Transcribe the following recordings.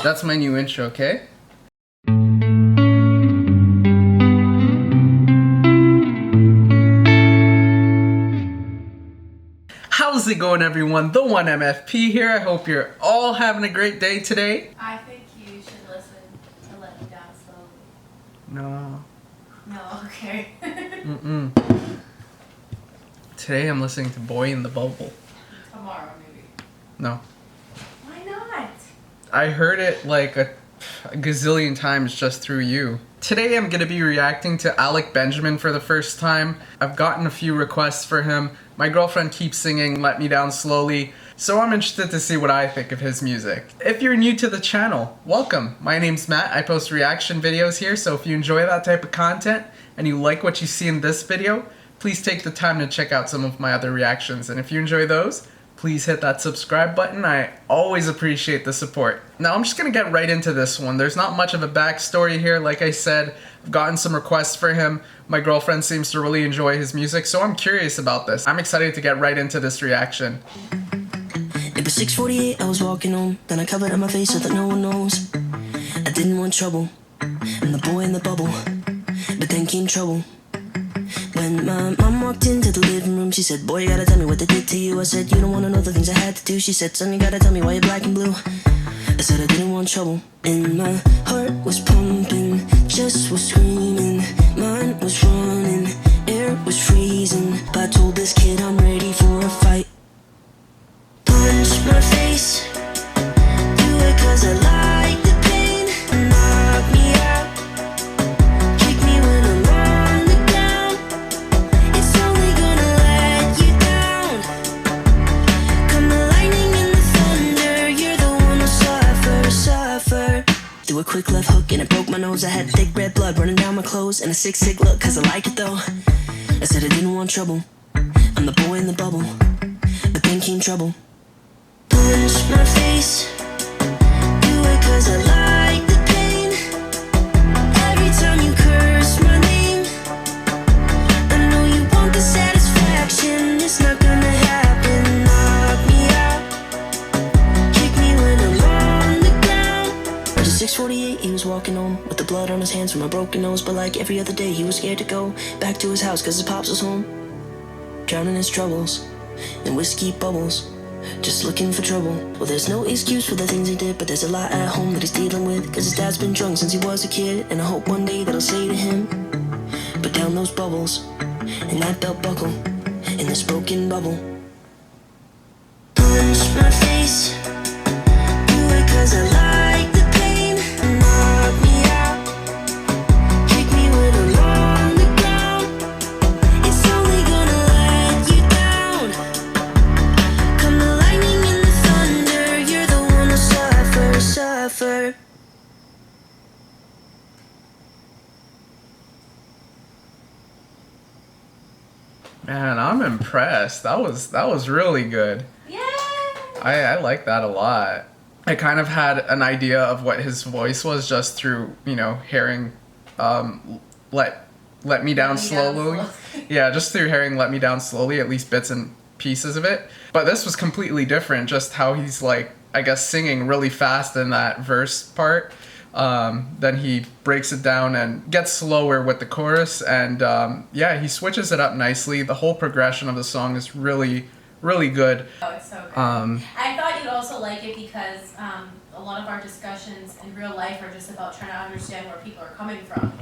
That's my new intro, okay? How's it going, everyone? The 1MFP here. I hope you're all having a great day today. I think you should listen to Let Me Down Slowly. No. No, okay. Today I'm listening to Boy in the Bubble. Tomorrow, maybe. No. Why not? I heard it like a gazillion times just through you. Today I'm going to be reacting to Alec Benjamin for the first time. I've gotten a few requests for him. My girlfriend keeps singing Let Me Down Slowly, so I'm interested to see what I think of his music. If you're new to the channel, welcome. My name's Matt. I post reaction videos here, so if you enjoy that type of content and you like what you see in this video, please take the time to check out some of my other reactions. And if you enjoy those, please hit that subscribe button. I always appreciate the support. Now I'm just gonna get right into this one. There's not much of a backstory here. Like I said, I've gotten some requests for him. My girlfriend seems to really enjoy his music, so I'm curious about this. I'm excited to get right into this reaction. It was 6:48, I was walking home. Then I covered up my face so that no one knows. I didn't want trouble, I'm the boy in the bubble. But then came trouble. When my mom walked into the living room, she said, boy, you gotta tell me what they did to you. I said, you don't wanna know the things I had to do. She said, son, you gotta tell me why you're black and blue. I said I didn't want trouble, and my heart was pumping, chest was screaming, mind was running, air was freezing. But I told this kid I'm ready for a fight. Punch my face, do it cause I like the pain. Knock me out, kick me when I'm on the ground. It's only gonna let you down. Come the lightning and the thunder, you're the one who suffer. Do a quick left hook and it broke my nose. I had thick red blood running down my clothes and a sick look cause I like it though. I said I didn't want trouble, I'm the boy in the bubble. But then came trouble. Punch my face, do it cause I like the pain. Every time you curse my name, I know you want the satisfaction. It's not gonna happen. Knock me out, kick me when I'm on the ground. At 6:48 he was walking home with the blood on his hands from a broken nose. But like every other day he was scared to go back to his house cause his pops was home, drowning his troubles in whiskey bubbles, just looking for trouble. Well, there's no excuse for the things he did, but there's a lot at home that he's dealing with. Cause his dad's been drunk since he was a kid, and I hope one day that I'll say to him, put down those bubbles, and that belt buckle, in this broken bubble. Punch my face, do it cause I like the pain. Knock me out, kick me when I'm on the ground. It's only gonna let you down. Come the lightning and the thunder, you're the one who suffer. Man, I'm impressed. That was really good. Yeah. I like that a lot. I kind of had an idea of what his voice was just through, hearing Let Me Down Slowly. Yeah, just through hearing Let Me Down Slowly, at least bits and pieces of it. But this was completely different, just how he's like, I guess, singing really fast in that verse part. Then he breaks it down and gets slower with the chorus, and yeah, he switches it up nicely. The whole progression of the song is really good. Oh, it's so good. I thought you'd also like it because a lot of our discussions in real life are just about trying to understand where people are coming from.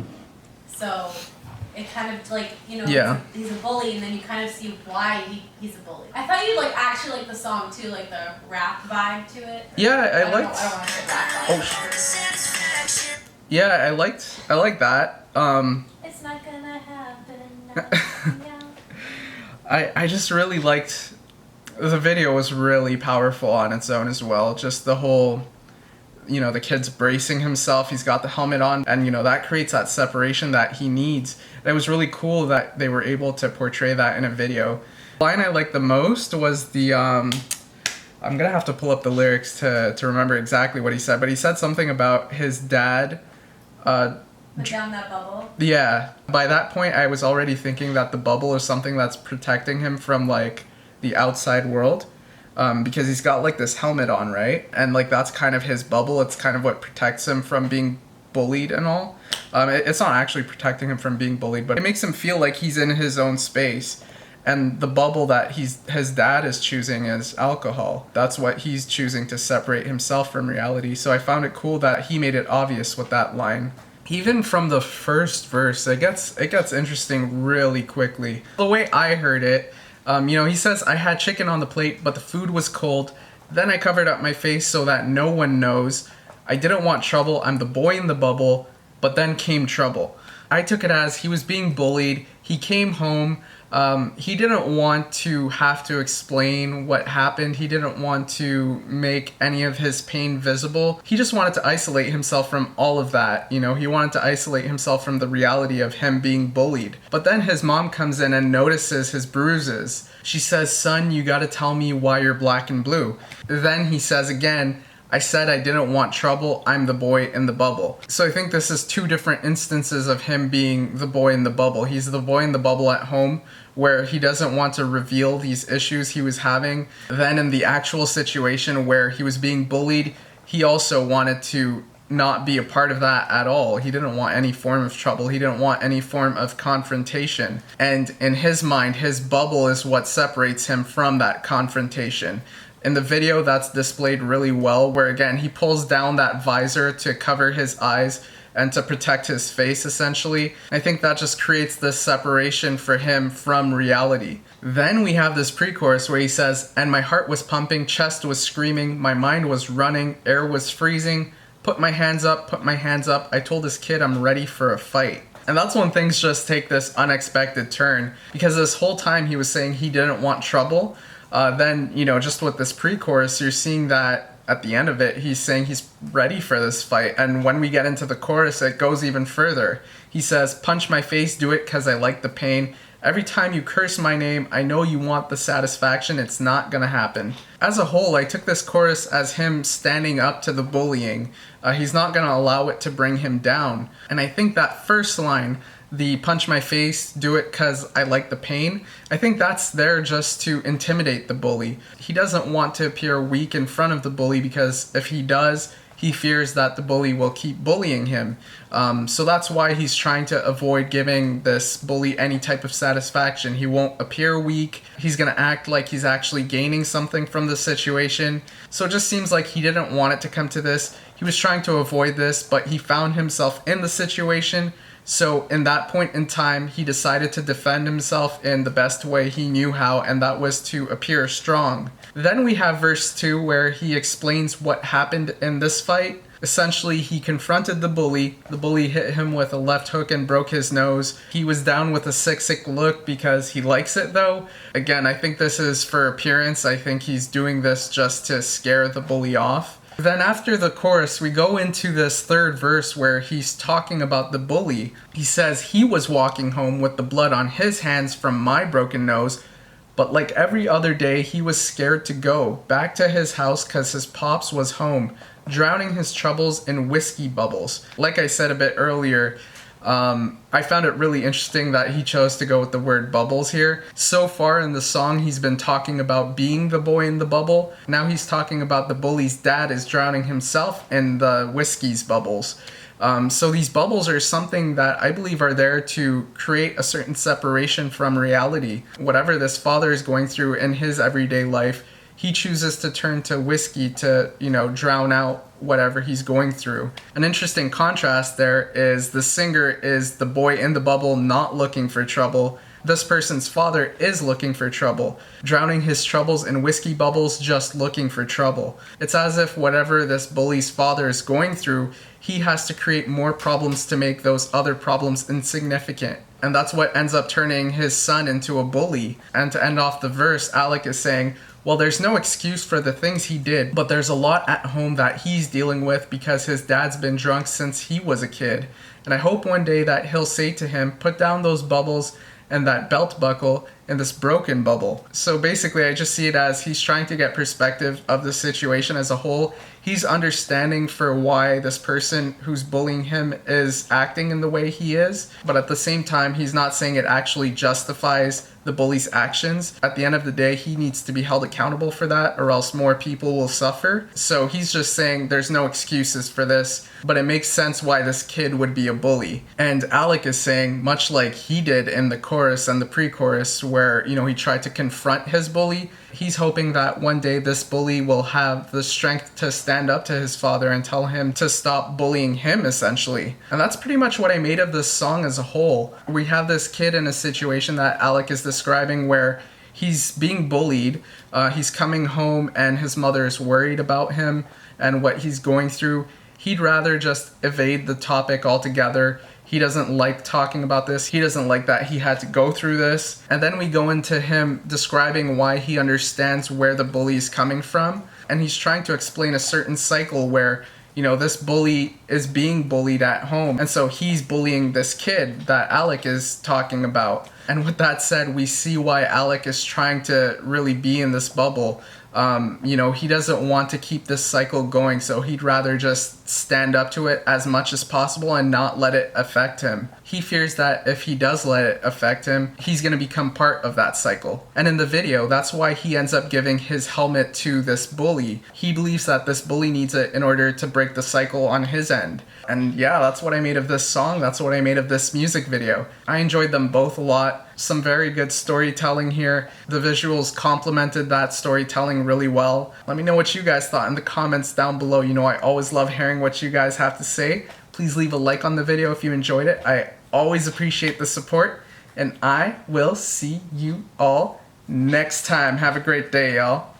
So it kind of like, Yeah. he's a bully, and then you kind of see why he's a bully. I thought you'd actually like the song too, like the rap vibe to it. Yeah, I don't liked. know, I don't want to say rap vibe. Yeah, I like that. It's not gonna happen. I just really liked. The video was really powerful on its own as well. Just the whole, the kid's bracing himself. He's got the helmet on, and that creates that separation that he needs. And it was really cool that they were able to portray that in a video. The line I liked the most was the I'm gonna have to pull up the lyrics to remember exactly what he said, but he said something about his dad. Down that bubble. Yeah. By that point, I was already thinking that the bubble is something that's protecting him from like the outside world. because he's got like this helmet on, right? And like that's kind of his bubble. It's kind of what protects him from being bullied and all. It's not actually protecting him from being bullied, but it makes him feel like he's in his own space. And the bubble that his dad is choosing is alcohol. That's what he's choosing to separate himself from reality. So I found it cool that he made it obvious with that line. Even from the first verse, it gets interesting really quickly. The way I heard it, he says, I had chicken on the plate, but the food was cold. Then I covered up my face so that no one knows. I didn't want trouble. I'm the boy in the bubble. But then came trouble. I took it as he was being bullied. He came home. He didn't want to have to explain what happened. He didn't want to make any of his pain visible. He just wanted to isolate himself from all of that. He wanted to isolate himself from the reality of him being bullied. But then his mom comes in and notices his bruises. She says, son, you gotta tell me why you're black and blue. Then he says again, I said I didn't want trouble, I'm the boy in the bubble. So I think this is two different instances of him being the boy in the bubble. He's the boy in the bubble at home, where he doesn't want to reveal these issues he was having. Then in the actual situation where he was being bullied, he also wanted to not be a part of that at all. He didn't want any form of trouble. He didn't want any form of confrontation. And in his mind, his bubble is what separates him from that confrontation. In the video, that's displayed really well, where again, he pulls down that visor to cover his eyes and to protect his face, essentially. I think that just creates this separation for him from reality. Then we have this pre-chorus where he says, and my heart was pumping, chest was screaming, my mind was running, air was freezing, put my hands up, I told this kid I'm ready for a fight. And that's when things just take this unexpected turn, because this whole time he was saying he didn't want trouble. Then, just with this pre-chorus, you're seeing that at the end of it, he's saying he's ready for this fight. And when we get into the chorus, it goes even further. He says, punch my face, do it because I like the pain. Every time you curse my name, I know you want the satisfaction. It's not gonna happen. As a whole, I took this chorus as him standing up to the bullying. He's not gonna allow it to bring him down. And I think that first line, the punch my face, do it cause I like the pain, I think that's there just to intimidate the bully. He doesn't want to appear weak in front of the bully, because if he does, he fears that the bully will keep bullying him. So that's why he's trying to avoid giving this bully any type of satisfaction. He won't appear weak. He's gonna act like he's actually gaining something from the situation. So it just seems like he didn't want it to come to this. He was trying to avoid this, but he found himself in the situation. So in that point in time, he decided to defend himself in the best way he knew how, and that was to appear strong. Then we have verse 2 where he explains what happened in this fight. Essentially, he confronted the bully. The bully hit him with a left hook and broke his nose. He was down with a sick look because he likes it though. Again, I think this is for appearance. I think he's doing this just to scare the bully off. Then after the chorus, we go into this third verse where he's talking about the bully. He says he was walking home with the blood on his hands from my broken nose, but like every other day, he was scared to go back to his house because his pops was home, drowning his troubles in whiskey bubbles. Like I said a bit earlier, I found it really interesting that he chose to go with the word bubbles here. So far in the song, he's been talking about being the boy in the bubble. Now he's talking about the bully's dad is drowning himself in the whiskey's bubbles. So these bubbles are something that I believe are there to create a certain separation from reality. Whatever this father is going through in his everyday life, he chooses to turn to whiskey to, drown out whatever he's going through. An interesting contrast there is the singer is the boy in the bubble not looking for trouble. This person's father is looking for trouble, drowning his troubles in whiskey bubbles, just looking for trouble. It's as if whatever this bully's father is going through, he has to create more problems to make those other problems insignificant. And that's what ends up turning his son into a bully. And to end off the verse, Alec is saying, well, there's no excuse for the things he did, but there's a lot at home that he's dealing with because his dad's been drunk since he was a kid. And I hope one day that he'll say to him, put down those bubbles and that belt buckle in this broken bubble. So basically, I just see it as he's trying to get perspective of the situation as a whole. He's understanding for why this person who's bullying him is acting in the way he is, but at the same time, he's not saying it actually justifies the bully's actions. At the end of the day, he needs to be held accountable for that, or else more people will suffer. So he's just saying there's no excuses for this, but it makes sense why this kid would be a bully. And Alec is saying, much like he did in the chorus and the pre-chorus, where, you know, he tried to confront his bully, he's hoping that one day this bully will have the strength to stand up to his father and tell him to stop bullying him, essentially. And that's pretty much what I made of this song as a whole. We have this kid in a situation that Alec is describing where he's being bullied, he's coming home and his mother is worried about him and what he's going through. He'd rather just evade the topic altogether. He doesn't like talking about this. He doesn't like that he had to go through this. And then we go into him describing why he understands where the bully is coming from. And he's trying to explain a certain cycle where, you know, this bully is being bullied at home. And so he's bullying this kid that Alec is talking about. And with that said, we see why Alec is trying to really be in this bubble. You know, he doesn't want to keep this cycle going, so he'd rather just stand up to it as much as possible and not let it affect him. He fears that if he does let it affect him, he's going to become part of that cycle. And in the video, that's why he ends up giving his helmet to this bully. He believes that this bully needs it in order to break the cycle on his end. And yeah, that's what I made of this song. That's what I made of this music video. I enjoyed them both a lot. Some very good storytelling here. The visuals complemented that storytelling really well. Let me know what you guys thought in the comments down below. You know, I always love hearing what you guys have to say. Please leave a like on the video if you enjoyed it. I always appreciate the support. And I will see you all next time. Have a great day, y'all.